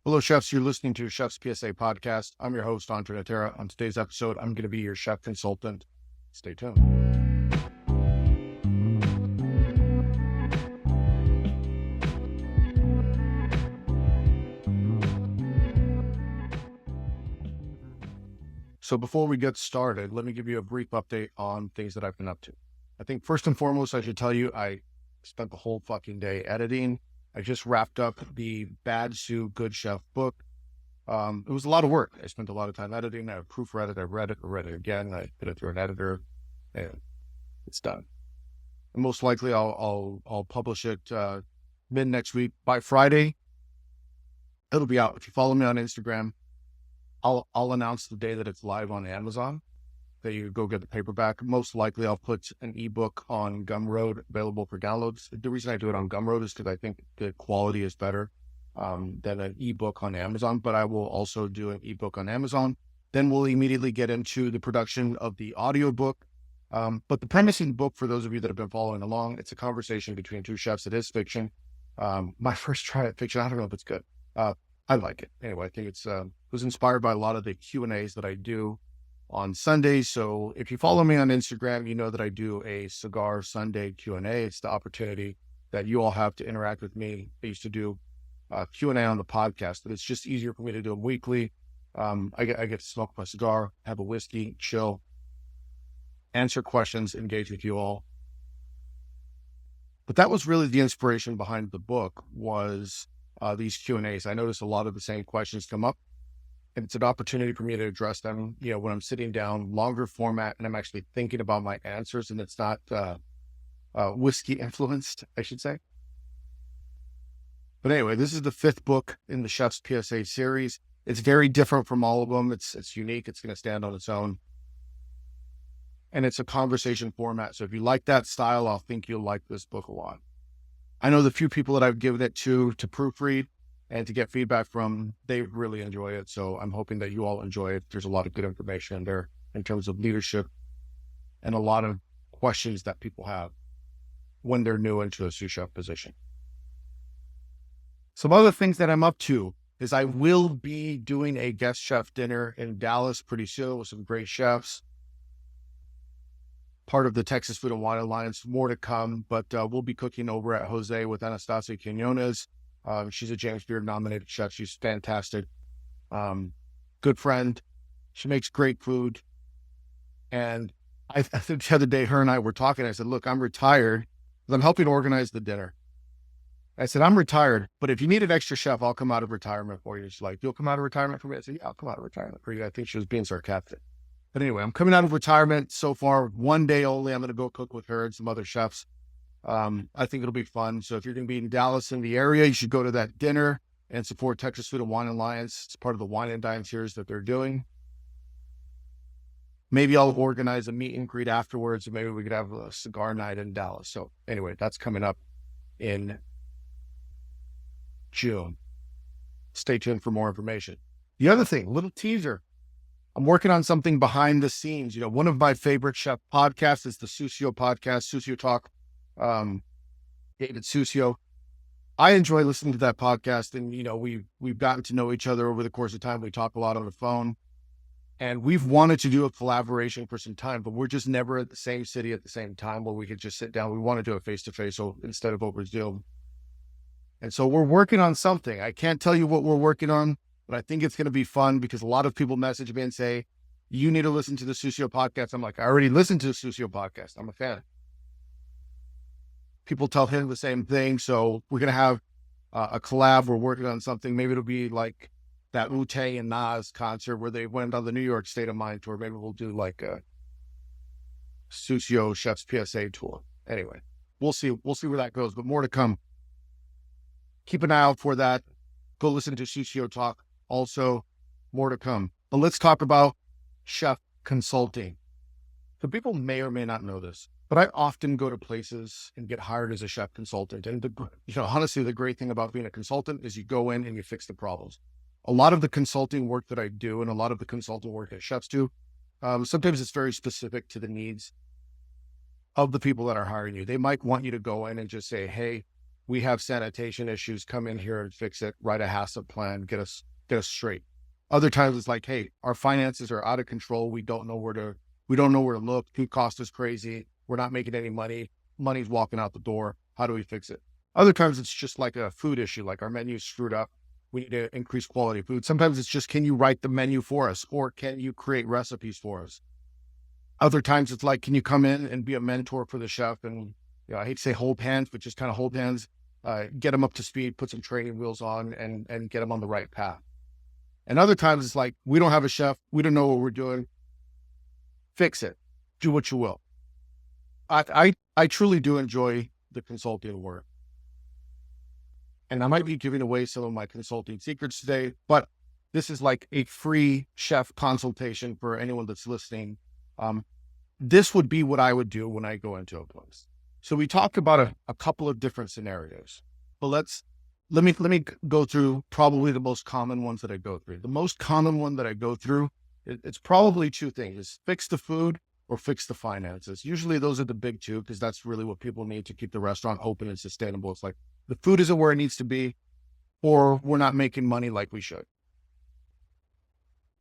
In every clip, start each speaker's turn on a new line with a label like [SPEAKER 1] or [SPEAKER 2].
[SPEAKER 1] Hello, chefs. You're listening to Chef's PSA podcast. I'm your host, André Natera. On today's episode, I'm going to be your chef consultant. Stay tuned. So before we get started, let me give you a brief update on things that I've been up to. I think first and foremost, I should tell you, I spent the whole fucking day editing. I just wrapped up the Bad Sue Good Chef book. It was a lot of work. I spent a lot of time editing. I proofread it. I read it again. I put it through an editor, and it's done. And most likely, I'll publish it mid next week. By Friday, it'll be out. If you follow me on Instagram, I'll announce the day that it's live on Amazon, that you go get the paperback. Most likely, I'll put an ebook on Gumroad available for downloads. The reason I do it on Gumroad is because I think the quality is better than an ebook on Amazon, but I will also do an ebook on Amazon. Then we'll immediately get into the production of the audiobook. But the premise in the book, for those of you that have been following along, it's a conversation between two chefs. It is fiction. My first try at fiction, I don't know if it's good. I like it. Anyway, I think it was inspired by a lot of the Q&As that I do on Sundays. So if you follow me on Instagram, you know that I do a Cigar Sunday Q&A. It's the opportunity that you all have to interact with me. I used to do Q&A on the podcast, but it's just easier for me to do them weekly. I get to smoke my cigar, have a whiskey, chill, answer questions, engage with you all. But that was really the inspiration behind the book, was these Q&As. I noticed a lot of the same questions come up, and it's an opportunity for me to address them, when I'm sitting down, longer format, and I'm actually thinking about my answers, and it's not whiskey influenced, I should say. But anyway, this is the fifth book in the Chef's PSA series. It's very different from all of them. It's unique. It's going to stand on its own. And it's a conversation format. So if you like that style, I think you'll like this book a lot. I know the few people that I've given it to proofread and to get feedback from, they really enjoy it. So I'm hoping that you all enjoy it. There's a lot of good information in there in terms of leadership and a lot of questions that people have when they're new into a sous chef position. Some other things that I'm up to is I will be doing a guest chef dinner in Dallas pretty soon with some great chefs. Part of the Texas Food and Wine Alliance, more to come, but we'll be cooking over at Jose with Anastasia Quinones. She's a James Beard nominated chef. She's fantastic. Good friend. She makes great food. And I think the other day, her and I were talking. I said, look, I'm retired, but I'm helping organize the dinner. I said, I'm retired, but if you need an extra chef, I'll come out of retirement for you. She's like, you'll come out of retirement for me? I said, yeah, I'll come out of retirement for you. I think she was being sarcastic. But anyway, I'm coming out of retirement so far. One day only. I'm going to go cook with her and some other chefs. I think it'll be fun. So if you're going to be in Dallas in the area, you should go to that dinner and support Texas Food and Wine Alliance. It's part of the Wine and Dine series that they're doing. Maybe I'll organize a meet and greet afterwards, and maybe we could have a cigar night in Dallas. So anyway, that's coming up in June. Stay tuned for more information. The other thing, little teaser. I'm working on something behind the scenes. One of my favorite chef podcasts is the Susio podcast, Susio Talk. David Susio. I enjoy listening to that podcast, and we've gotten to know each other over the course of time. We talk a lot on the phone, and we've wanted to do a collaboration for some time, but we're just never at the same city at the same time where we could just sit down. We want to do it face-to-face, so instead of over Zoom. And so we're working on something. I can't tell you what we're working on, but I think it's going to be fun because a lot of people message me and say, you need to listen to the Susio podcast. I'm like, I already listened to the Susio podcast. I'm a fan. People tell him the same thing. So we're going to have a collab. We're working on something. Maybe it'll be like that Wu-Tang and Nas concert where they went on the New York State of Mind tour. Maybe we'll do like a Susio Chef's PSA tour. Anyway, we'll see. We'll see where that goes, but more to come. Keep an eye out for that. Go listen to Susio Talk. Also, more to come. But let's talk about chef consulting. So people may or may not know this, but I often go to places and get hired as a chef consultant. And honestly, the great thing about being a consultant is you go in and you fix the problems. A lot of the consulting work that I do and a lot of the consulting work that chefs do, sometimes it's very specific to the needs of the people that are hiring you. They might want you to go in and just say, hey, we have sanitation issues, come in here and fix it, write a HACCP plan, get us straight. Other times it's like, hey, our finances are out of control. We don't know where to look. Food cost is crazy. We're not making any money. Money's walking out the door. How do we fix it? Other times it's just like a food issue, like our menu's screwed up. We need to increase quality of food. Sometimes it's just, can you write the menu for us, or can you create recipes for us? Other times it's like, can you come in and be a mentor for the chef? And I hate to say hold hands, but just kind of hold hands, get them up to speed, put some training wheels on, and get them on the right path. And other times it's like, we don't have a chef. We don't know what we're doing. Fix it. Do what you will. I truly do enjoy the consulting work. And I might be giving away some of my consulting secrets today, but this is like a free chef consultation for anyone that's listening. This would be what I would do when I go into a place. So we talked about a couple of different scenarios, but let me go through probably the most common ones that I go through. The most common one that I go through, it's probably two things: fix the food or fix the finances. Usually those are the big two, because that's really what people need to keep the restaurant open and sustainable. It's like the food isn't where it needs to be, or we're not making money like we should.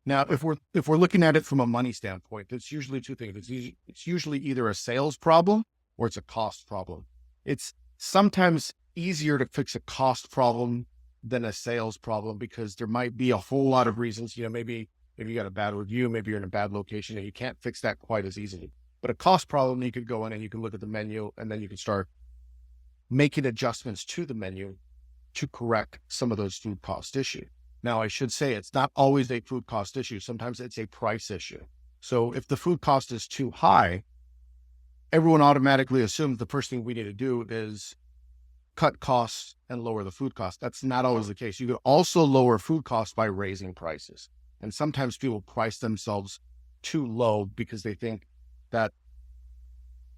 [SPEAKER 1] Now, if we're looking at it from a money standpoint, it's usually two things. It's usually either a sales problem or it's a cost problem. It's sometimes easier to fix a cost problem than a sales problem, because there might be a whole lot of reasons. Maybe you got a bad review, maybe you're in a bad location, and you can't fix that quite as easily. But a cost problem, you could go in and you can look at the menu, and then you can start making adjustments to the menu to correct some of those food cost issues. Now, I should say it's not always a food cost issue. Sometimes it's a price issue. So if the food cost is too high, everyone automatically assumes the first thing we need to do is cut costs and lower the food cost. That's not always the case. You could also lower food costs by raising prices. And sometimes people price themselves too low because they think that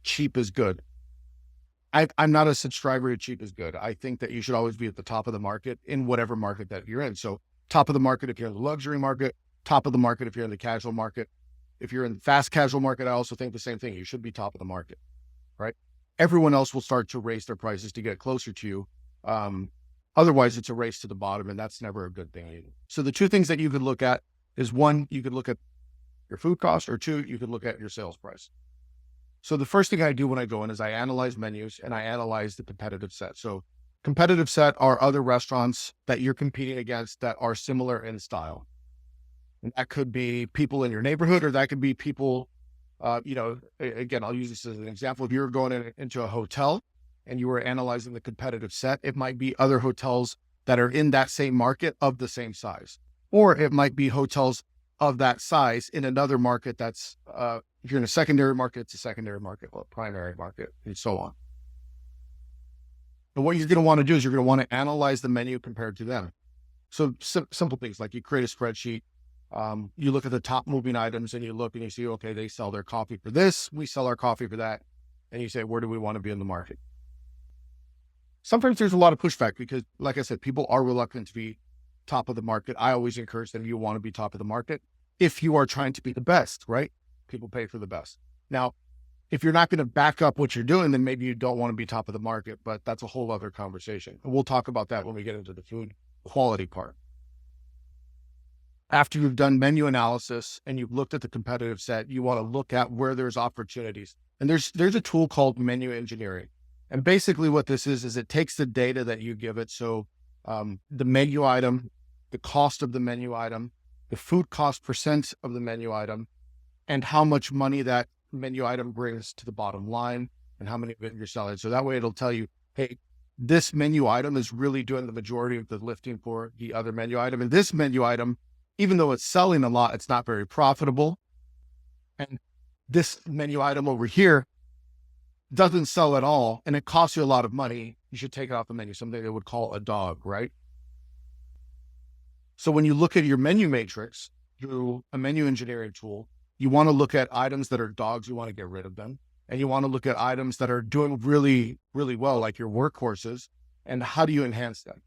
[SPEAKER 1] cheap is good. I'm not a subscriber to cheap is good. I think that you should always be at the top of the market in whatever market that you're in. So top of the market if you're in the luxury market, top of the market if you're in the casual market. If you're in the fast casual market, I also think the same thing. You should be top of the market, right? Everyone else will start to raise their prices to get closer to you. Otherwise, it's a race to the bottom, and that's never a good thing either. So the two things that you could look at is, one, you could look at your food cost, or two, you could look at your sales price. So the first thing I do when I go in is I analyze menus and I analyze the competitive set. So competitive set are other restaurants that you're competing against that are similar in style. And that could be people in your neighborhood, or that could be people, again, I'll use this as an example. If you're going into a hotel and you were analyzing the competitive set, it might be other hotels that are in that same market of the same size, or it might be hotels of that size in another market that's, if you're in a secondary market, it's a secondary market, or a primary market, and so on. And what you're going to want to do is you're going to want to analyze the menu compared to them. So simple things like you create a spreadsheet, you look at the top moving items, and you look and you see, okay, they sell their coffee for this, we sell our coffee for that. And you say, where do we want to be in the market? Sometimes there's a lot of pushback because, like I said, people are reluctant to be top of the market. I always encourage them, you want to be top of the market if you are trying to be the best, right? People pay for the best. Now, if you're not going to back up what you're doing, then maybe you don't want to be top of the market, but that's a whole other conversation. And we'll talk about that when we get into the food quality part. After you've done menu analysis and you've looked at the competitive set, you want to look at where there's opportunities. And there's a tool called menu engineering. And basically what this is it takes the data that you give it. So the menu item, the cost of the menu item, the food cost percent of the menu item, and how much money that menu item brings to the bottom line, and how many of it you're selling. So that way it'll tell you, hey, this menu item is really doing the majority of the lifting for the other menu item. And this menu item, even though it's selling a lot, it's not very profitable. And this menu item over here doesn't sell at all, and it costs you a lot of money. You should take it off the menu, something they would call a dog, right? So when you look at your menu matrix through a menu engineering tool, you want to look at items that are dogs, you want to get rid of them. And you want to look at items that are doing really, really well, like your workhorses, and how do you enhance them?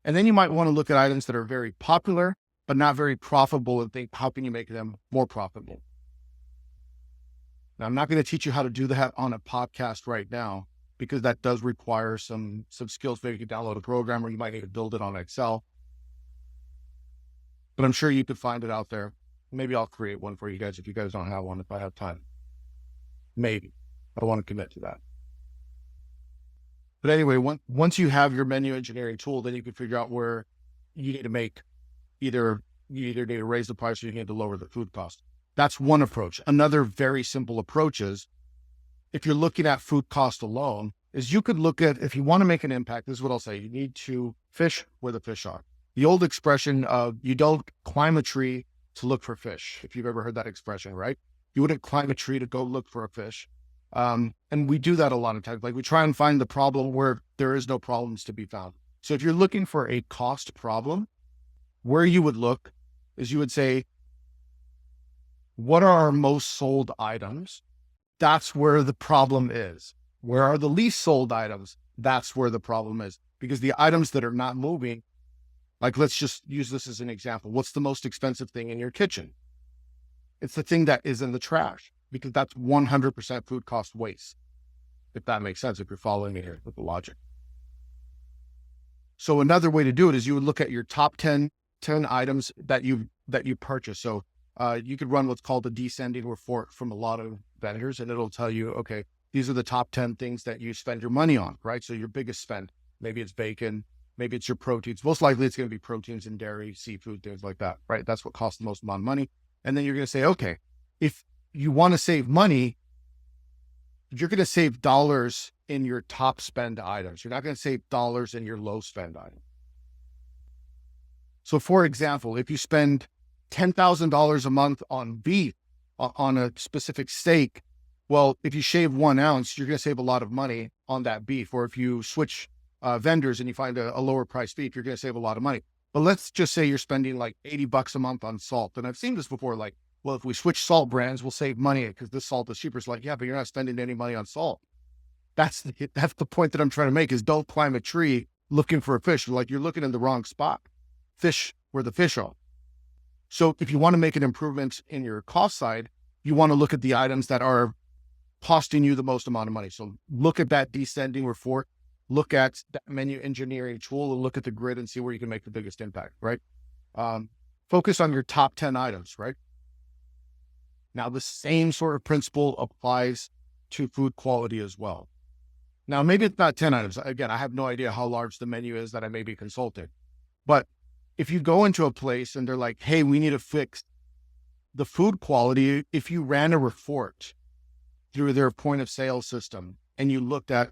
[SPEAKER 1] And then you might want to look at items that are very popular, but not very profitable, and think, how can you make them more profitable? Now, I'm not going to teach you how to do that on a podcast right now, because that does require some skills. Maybe you can download a program, or you might need to build it on Excel. But I'm sure you could find it out there. Maybe I'll create one for you guys if you guys don't have one, if I have time. Maybe. I don't want to commit to that. But anyway, once you have your menu engineering tool, then you can figure out where you need to make you either need to raise the price or you need to lower the food cost. That's one approach. Another very simple approach is, if you're looking at food cost alone, is you could look at, if you want to make an impact, this is what I'll say, you need to fish where the fish are. The old expression of, you don't climb a tree to look for fish. If you've ever heard that expression, right? You wouldn't climb a tree to go look for a fish. And we do that a lot of times. Like, we try and find the problem where there is no problems to be found. So if you're looking for a cost problem, where you would look is, you would say, what are our most sold items? That's where the problem is. Where are the least sold items? That's where the problem is. Because the items that are not moving, like, let's just use this as an example. What's the most expensive thing in your kitchen? It's the thing that is in the trash, because that's 100% food cost waste. If that makes sense, if you're following me here with the logic. So another way to do it is, you would look at your top 10 items that you purchase. So you could run what's called a descending report from a lot of vendors, and it'll tell you, okay, these are the top 10 things that you spend your money on, right? So your biggest spend, maybe it's bacon, maybe it's your proteins. Most likely it's going to be proteins and dairy, seafood, things like that, right? That's what costs the most amount of money. And then you're going to say, okay, if you want to save money, you're going to save dollars in your top spend items. You're not going to save dollars in your low spend items. So for example, if you spend $10,000 a month on beef, on a specific steak, well, if you shave 1 ounce, you're going to save a lot of money on that beef. Or if you switch vendors and you find a lower price beef, you're going to save a lot of money. But let's just say you're spending like $80 a month on salt. And I've seen this before, like, well, if we switch salt brands, we'll save money because this salt is cheaper. It's like, yeah, but you're not spending any money on salt. That's the point that I'm trying to make, is don't climb a tree looking for a fish. Like, you're looking in the wrong spot. Fish where the fish are. So if you want to make an improvement in your cost side, you want to look at the items that are costing you the most amount of money. So look at that descending report, look at that menu engineering tool, and look at the grid and see where you can make the biggest impact, right? Focus on your top 10 items, right? Now, the same sort of principle applies to food quality as well. Now, maybe it's not 10 items. Again, I have no idea how large the menu is that I may be consulting. But if you go into a place and they're like, hey, we need to fix the food quality, if you ran a report through their point of sale system and you looked at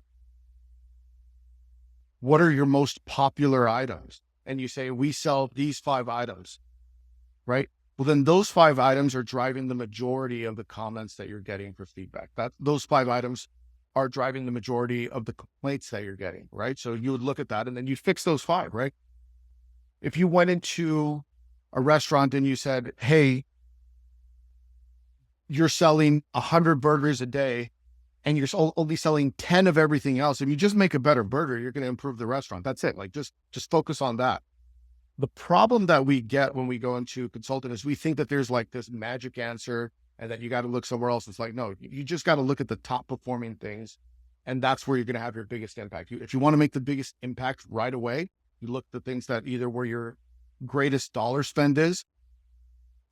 [SPEAKER 1] what are your most popular items, and you say, we sell these 5 items, right? Well, then those 5 items are driving the majority of the comments that you're getting for feedback. Those 5 items are driving the majority of the complaints that you're getting, right? So you would look at that and then you fix those 5, right? If you went into a restaurant and you said, hey, you're selling 100 burgers a day and you're only selling 10 of everything else, if you just make a better burger, you're going to improve the restaurant. That's it. Like, just focus on that. The problem that we get when we go into consulting is we think that there's like this magic answer and that you got to look somewhere else. It's like, no, you just got to look at the top performing things. And that's where you're going to have your biggest impact. If you want to make the biggest impact right away, you look at the things that either where your greatest dollar spend is,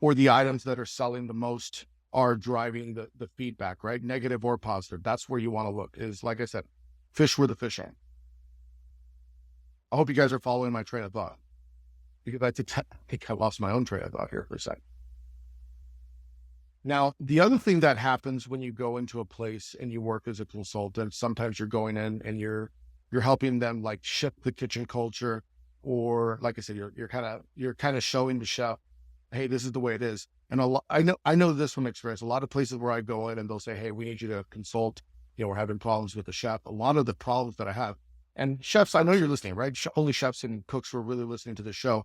[SPEAKER 1] or the items that are selling the most are driving the feedback, right? Negative or positive. That's where you want to look, is, like I said, fish where the fish are. I hope you guys are following my train of thought, because I think I lost my own train of thought here for a second. Now, the other thing that happens when you go into a place and you work as a consultant, sometimes you're going in and you're helping them like shift the kitchen culture, or like I said, you're kind of showing the chef, hey, this is the way it is. And I know this from experience. A lot of places where I go in and they'll say, hey, we need you to consult. We're having problems with the chef. A lot of the problems that I have, and chefs, I know you're listening, right? Only chefs and cooks who are really listening to the show.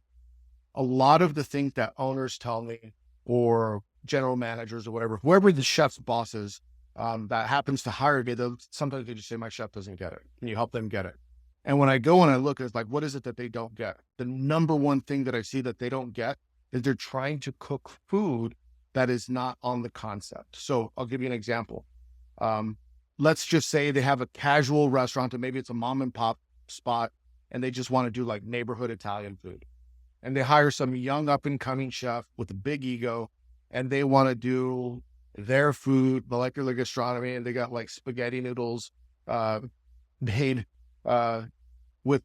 [SPEAKER 1] A lot of the things that owners tell me, or general managers or whatever, whoever the chef's boss is, that happens to hire me, sometimes they just say, my chef doesn't get it. Can you help them get it? And when I go and I look, it's like, what is it that they don't get? The number one thing that I see that they don't get is they're trying to cook food that is not on the concept. So I'll give you an example. let's just say they have a casual restaurant and maybe it's a mom and pop spot and they just want to do like neighborhood Italian food. And they hire some young up and coming chef with a big ego and they want to do their food, molecular gastronomy, and they got like spaghetti noodles made with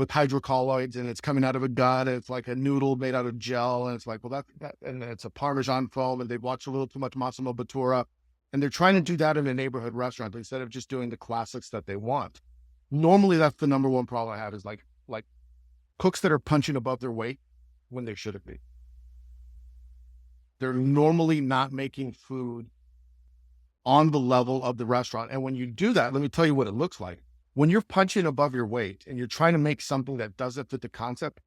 [SPEAKER 1] hydrocolloids, and it's coming out of a gun, and it's like a noodle made out of gel, and it's like, well, that and it's a Parmesan foam, and they've watched a little too much Massimo Bottura, and they're trying to do that in a neighborhood restaurant instead of just doing the classics that they want. Normally, that's the number one problem I have is like cooks that are punching above their weight when they shouldn't be. They're normally not making food on the level of the restaurant. And when you do that, let me tell you what it looks like. When you're punching above your weight and you're trying to make something that doesn't fit the concept,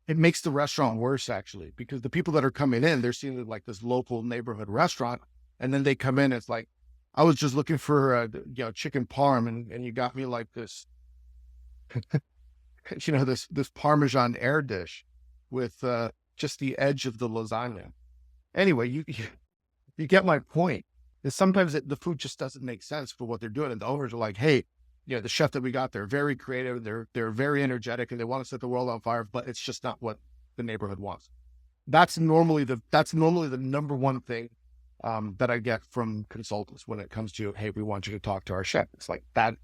[SPEAKER 1] it makes the restaurant worse, actually, because the people that are coming in, they're seeing like this local neighborhood restaurant. And then they come in, it's like, I was just looking for chicken parm, and you got me like this, this Parmesan air dish with just the edge of the lasagna. Anyway, you get my point. Is sometimes the food just doesn't make sense for what they're doing. And the owners are like, hey, the chef that we got, they're very creative, they're very energetic, and they want to set the world on fire, but it's just not what the neighborhood wants. That's normally the number one thing that I get from consultants when it comes to, hey, we want you to talk to our chef. It's like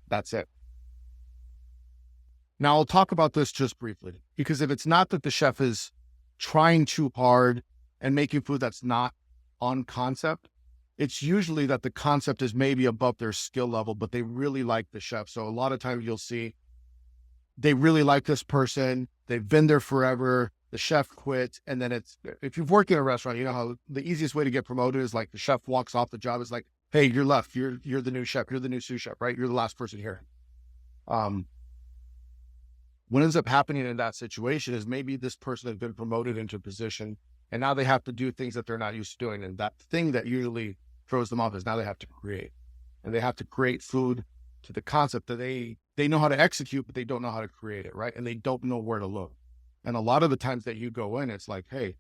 [SPEAKER 1] that's it. Now I'll talk about this just briefly, because if it's not that the chef is trying too hard and making food that's not on concept, it's usually that the concept is maybe above their skill level, but they really like the chef. So a lot of times you'll see they really like this person. They've been there forever. The chef quit. And then if you've worked in a restaurant, you know how the easiest way to get promoted is like the chef walks off the job. It's like, hey, you're left. You're the new chef. You're the new sous chef, right? You're the last person here. What ends up happening in that situation is maybe this person has been promoted into a position and now they have to do things that they're not used to doing. And that thing that usually throws them off is now they have to create, and they have to create food to the concept that they know how to execute, but they don't know how to create it. Right. And they don't know where to look. And a lot of the times that you go in, it's like, hey,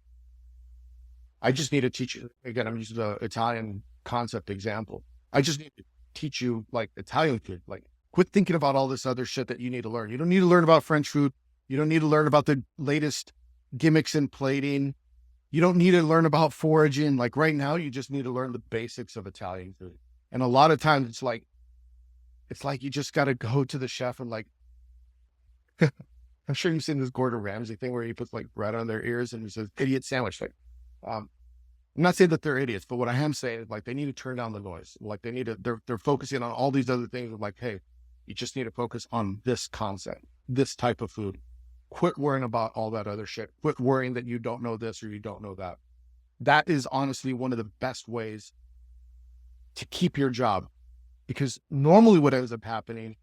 [SPEAKER 1] I just need to teach you. Again, I'm using the Italian concept example. I just need to teach you like Italian food. Like, quit thinking about all this other shit that you need to learn. You don't need to learn about French food. You don't need to learn about the latest gimmicks in plating. You don't need to learn about foraging. Like right now, you just need to learn the basics of Italian food. And a lot of times it's like you just got to go to the chef and like, I'm sure you've seen this Gordon Ramsay thing where he puts like bread on their ears and he says, idiot sandwich thing. I'm not saying that they're idiots, but what I am saying is like, they need to turn down the noise. Like they're focusing on all these other things. Like, hey, you just need to focus on this concept, this type of food. Quit worrying about all that other shit. Quit worrying that you don't know this or you don't know that. That is honestly one of the best ways to keep your job, because normally what ends up happening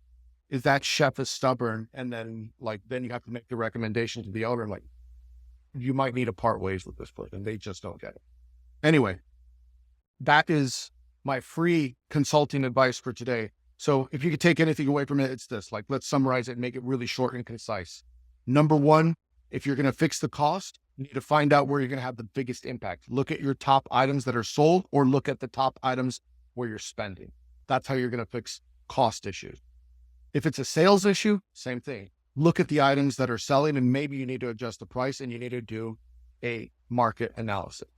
[SPEAKER 1] is that chef is stubborn, and then you have to make the recommendation to the owner, like, you might need to part ways with this person. They just don't get it. Anyway, that is my free consulting advice for today. So if you could take anything away from it, it's this. Like, let's summarize it and make it really short and concise. Number one, if you're going to fix the cost, you need to find out where you're going to have the biggest impact. Look at your top items that are sold, or look at the top items where you're spending. That's how you're going to fix cost issues. If it's a sales issue, same thing. Look at the items that are selling, and maybe you need to adjust the price and you need to do a market analysis.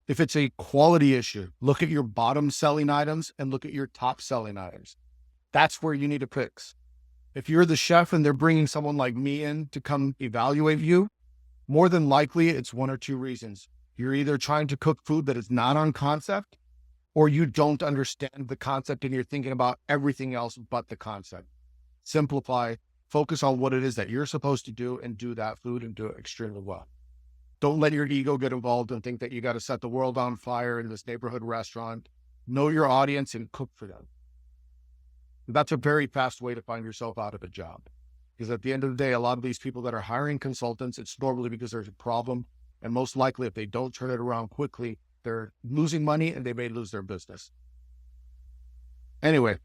[SPEAKER 1] If it's a quality issue, look at your bottom selling items and look at your top selling items. That's where you need to fix. If you're the chef and they're bringing someone like me in to come evaluate you, more than likely it's one or two reasons. You're either trying to cook food that is not on concept, or you don't understand the concept and you're thinking about everything else but the concept. Simplify, focus on what it is that you're supposed to do, and do that food and do it extremely well. Don't let your ego get involved and think that you got to set the world on fire in this neighborhood restaurant. Know your audience and cook for them. That's a very fast way to find yourself out of a job. Because at the end of the day, a lot of these people that are hiring consultants, it's normally because there's a problem. And most likely, if they don't turn it around quickly, they're losing money and they may lose their business. Anyway,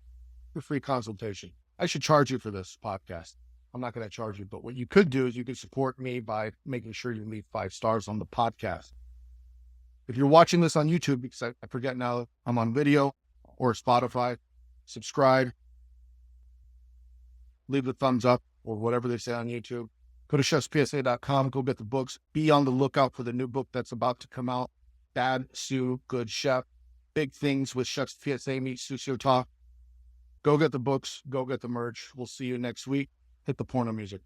[SPEAKER 1] a free consultation. I should charge you for this podcast. I'm not going to charge you, but what you could do is you could support me by making sure you leave 5 stars on the podcast. If you're watching this on YouTube, because I forget now, I'm on video or Spotify, subscribe, leave the thumbs up or whatever they say on YouTube. Go to chefspsa.com, go get the books. Be on the lookout for the new book that's about to come out. Bad Sue, Good Chef. Big things with Chef PSA meets Susio Talk. Go get the books, go get the merch. We'll see you next week. Hit the porno music.